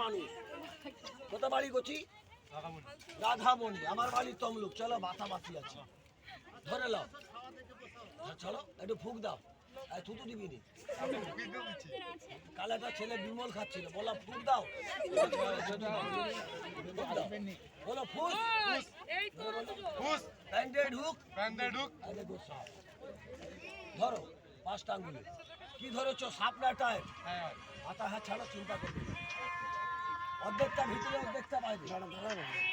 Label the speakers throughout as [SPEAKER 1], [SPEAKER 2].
[SPEAKER 1] মানুষ। কত বাড়ি করছি? রাধামণি। আমার বাড়ি তমলুক। চলো বাতাবাতি আছে, ধরে নাও। চলো একটু ফুক দাও। থুতু দিবি নি? কাল একটা ছেলে বিমল খাচ্ছিল, বলা ফুক দাও। বলো ফুস। ধরো 5টা আঙ্গুলে। কি ধরেছো? সাপ না টাইপ? মাথা হাত ছাড়ো, চিন্তা করবে। অর্ধেকটা ভিতরে, অর্ধেকটা বাইরে।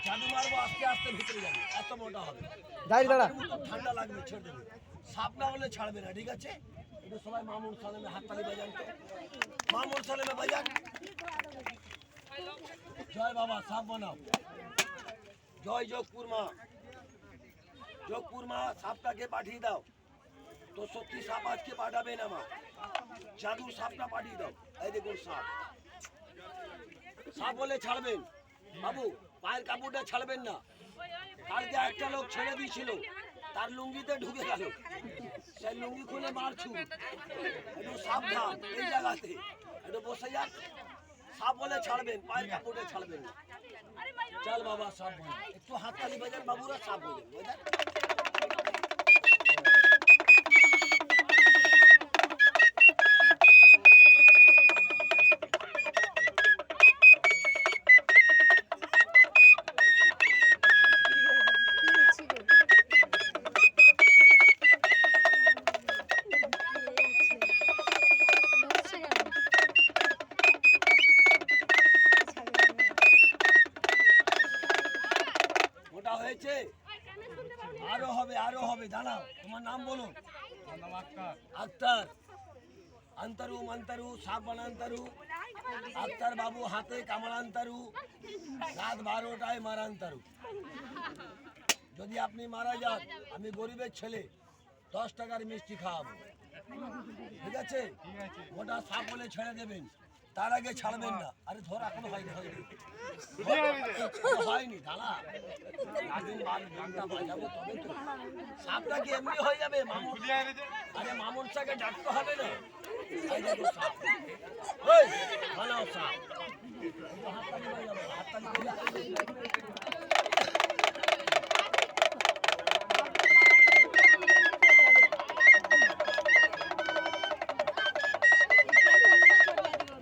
[SPEAKER 1] জাদু মারবো, আস্তে আস্তে ভিতরে যাবে। এত মোটা হবে, ঠান্ডা লাগবে, ছেড়ে দেবে। সাপ না হলে ছাড়বে না, ঠিক আছে? একটু সবাই মামুন সালেমে হাততালি বাজান তো। মামুন সালেমে বাজান। জয় বাবা, সাপ বানাও। জয় যোগপুর মা। যোগপুর মা, সাপটাকে পাঠিয়ে দাও। তো সত্যি সাপ আজকে পাঠাবে না মা, জাদুর সাপটা পাঠিয়ে দাও। এই দেখুন সাপ। সাপ বলে ছাড়বেন বাবু, পায়ের কাপড়টা ছাড়বেন না। কালকে একটা লোক ছেড়ে দিয়েছিল, তার লুঙ্গিতে ঢুকে গেল, সেই লুঙ্গি খুলে মারছু। একটু সাবধান এই জায়গাতে, একটু বসে যান। সাপ বলে ছাড়বেন, পায়ের কাপড়টা ছাড়বেন না। চল বাবা, সাপ বলে একটু হাততালি বাজান বাবুরা, সাপ বলেন বাজান। আরো হবে, আরো হবে। জানাও তোমার নাম বলুন। আক্তার। আন্তরু মন্তরু সাপ বানান্তরু। আক্তার বাবু হাতে কামালান্তরু, রাত 12টায় মারান্তরু। যদি আপনি মারা যান, আমি গরিবের ছেলে, 10 টাকার মিষ্টি খাওয়াবো, ঠিক আছে? ওটা সাপ বলে ছেড়ে দেবেন, তার আগে ছাড়বেন না। আরে ধর, এখনো হয়নি, হয়নি দাঁড়া। সাপটা কি এমনি হয়ে যাবে? আরে মামুন সাকে ডাকতে হবে না।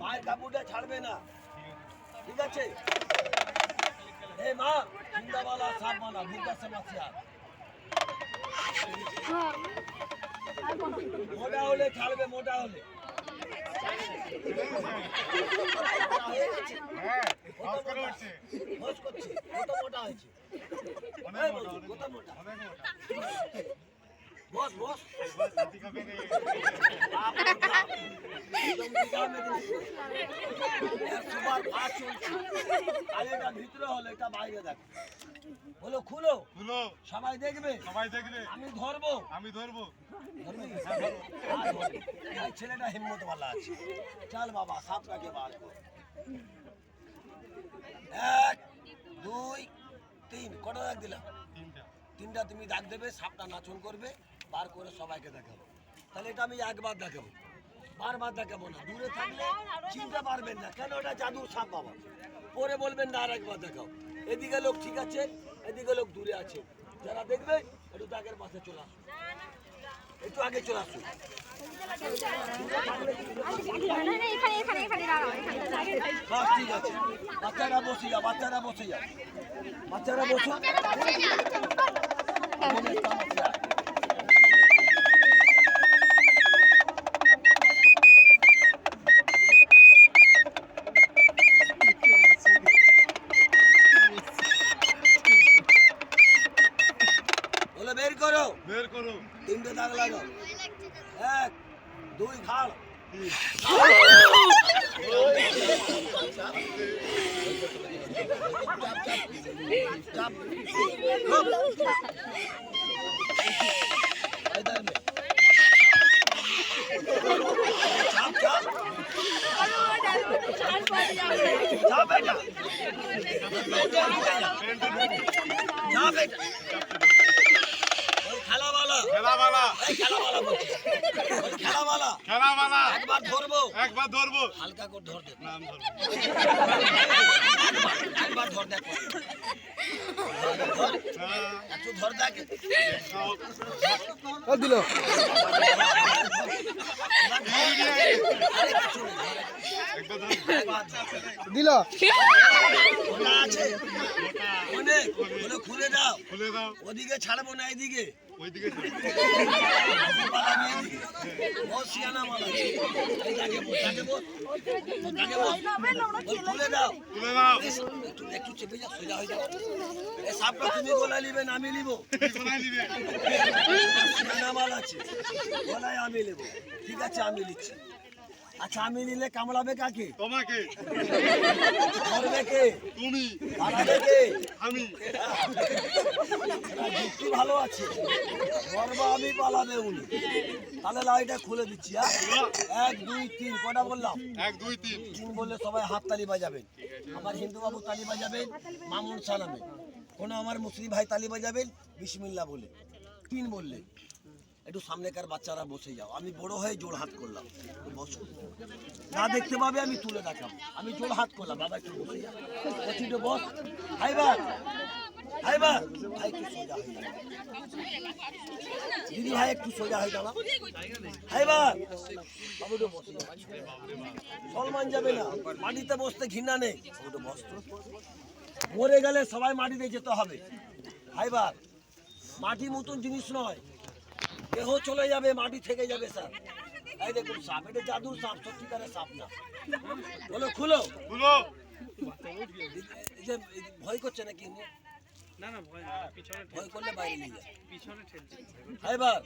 [SPEAKER 1] পায়ের কাপড়টা ছাড়বে না, ঠিক আছে? এই মা, জিন্দাওয়ালা সাপ বানা, ভুলকা সমস্যা। মোটা হলে ছাড়বে, মোটা হলে। কত মোটা হয়েছে? কত মোটা? বস বস। ভিতরে হলো, এটা বাইরে দেখো। বলো খুলো, খুলো, সবাই দেখবে, সবাই দেখবে। আমি ধরবো, আমি ধরবো। ছেলেটা হিম্মত वाला আছে। চল বাবা, সাপটাকে বার কর। 1 2 3 কটা দাগ দিলাম? তিনটা তুমি দাগ দেবে, সাপটা নাচন করবে, বার করে সবাইকে দেখাবো। তাহলে এটা আমি একবার দেখাবো, বারবার দেখাবো না। দূরে থাকলে চিনতে পারবেন না, কেন এটা জাদুর সাপ বাবা। পরে বলবেন না আর একবার দেখাও। এদিকে লোক ঠিক আছে, এদিকে লোক দূরে আছে। যারা দেখবে একটু দাগের পাশে চলে আসুন, একটু আগে চলে আসুন। ঠিক আছে, বাচ্চারা বসে যা, বাচ্চারা বসে যা, বাচ্চারা বসুন। বের করো, বের করো। 3টে দাগ লাগাও। 1 2 ঘাড়। খেলা খেলাবালা
[SPEAKER 2] খেলাবালা
[SPEAKER 1] একবার ধরবো হালকা করে ধর দে
[SPEAKER 2] নাম ধরবো
[SPEAKER 1] একবার ধর দেখ একটু ধর দেখ
[SPEAKER 3] দিল দিল
[SPEAKER 1] আছে অনেক খুলে দাও ওদিকে ছাড়বো না এইদিকে
[SPEAKER 2] ওইদিকে
[SPEAKER 1] খুলে দাও
[SPEAKER 2] তুলে নাও
[SPEAKER 1] একটু চেপে যা সোজা হয়ে যাও এই সাপটা তুমি গলায় নিবে না আমি নিব
[SPEAKER 2] কোথায় নিবে
[SPEAKER 1] সিয়ানা মাল আছে গলায় আমি নেবো ঠিক আছে আমি নিচ্ছি আচ্ছা আমি নিলে কামড়াবে কাকে
[SPEAKER 2] তোমাকে
[SPEAKER 1] ধরবে কে
[SPEAKER 2] তুমি
[SPEAKER 1] পালাবে কে
[SPEAKER 2] আমি
[SPEAKER 1] যুক্তি ভালো আছে ধরবো আমি পালাবে উনি তাহলে লাইটা খুলে দিচ্ছি হ্যাঁ 1 2 3 কটা বললাম
[SPEAKER 2] 1 2 3
[SPEAKER 1] 3 বললে সবাই হাত তালি বাজাবেন আমার হিন্দু বাবু তালি বাজাবেন মামুন সালামে কোনো আমার মুসলিম ভাই তালি বাজাবেন বিসমিল্লাহ বলে 3 বললে একটু সামনেকার বাচ্চারা বসে যাও আমি বড় হয়ে জোড় হাত করলাম বসো না দেখতে পাবে আমি তুলে দেখাবো আমি জোড় হাত করলাম বাবা একটু বসে যাও একটু বস হাইবার ভাই একটু সোজা হয়ে যাও দিদি ভাই একটু সোজা হয়ে যাও হাইবার বাবু একটু বসে যাও সলমান যাবে না মাটিতে বসতে ঘৃণা নেই একটু বস মরে গেলে সবাই মাটিতে যেতে হবে হাইবার মাটি মতন জিনিস নয় দেহ চলে যাবে মাটি থেকে যাবে স্যার এই দেখুন সাপ এটা জাদুর সাপ সত্যিকারের সাপ না বলো খুলো
[SPEAKER 2] খুলো
[SPEAKER 1] এই যে ভয় করছে নাকি
[SPEAKER 4] না না ভয় না পিছনে
[SPEAKER 1] ভয় করলে বাইরে নিয়ে যায়
[SPEAKER 4] পিছনে ঠেলছে
[SPEAKER 1] এবার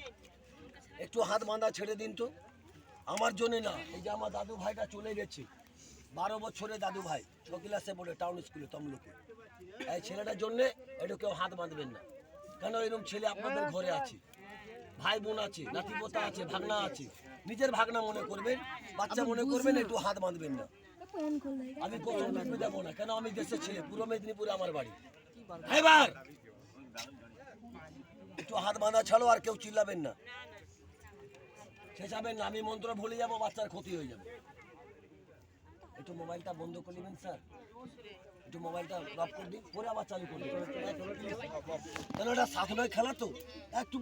[SPEAKER 1] একটু হাত বাঁধা ছেড়ে দিন তো আমার জন্য না এই যে আমার দাদু ভাইটা চলে গেছে 12 বছরের দাদু ভাই 6 ক্লাসে পড়ে টাউন স্কুলে তমলুকে এই ছেলেটার জন্য একটু কেউ হাত বাঁধবেন না কেন এরকম ছেলে আপনাদের ঘরে আছে ভাই বোন আছে নাতিপোতা আছে ভাগনা আছে নিজের ভাগনা মনে করবেন বাচ্চা মনে করবেন একটু হাত বাঁধবেন না আমি কোথাও টিপে যাবো না কেন আমি দেশের ছেলে পূর্ব মেদিনীপুরে আমার বাড়ি এবার একটু হাত বাঁধা ছাড়ো আর কেউ চিল্লাবেন না চেঁচাবেন না আমি মন্ত্র ভুলে যাবো বাচ্চার ক্ষতি হয়ে যাবে একটু মোবাইলটা বন্ধ করে নেবেন স্যার একটু মোবাইলটা অফ করে দিন পরে আবার চালু করে দিন কেন এটা সাধনায় খেলা তো একটু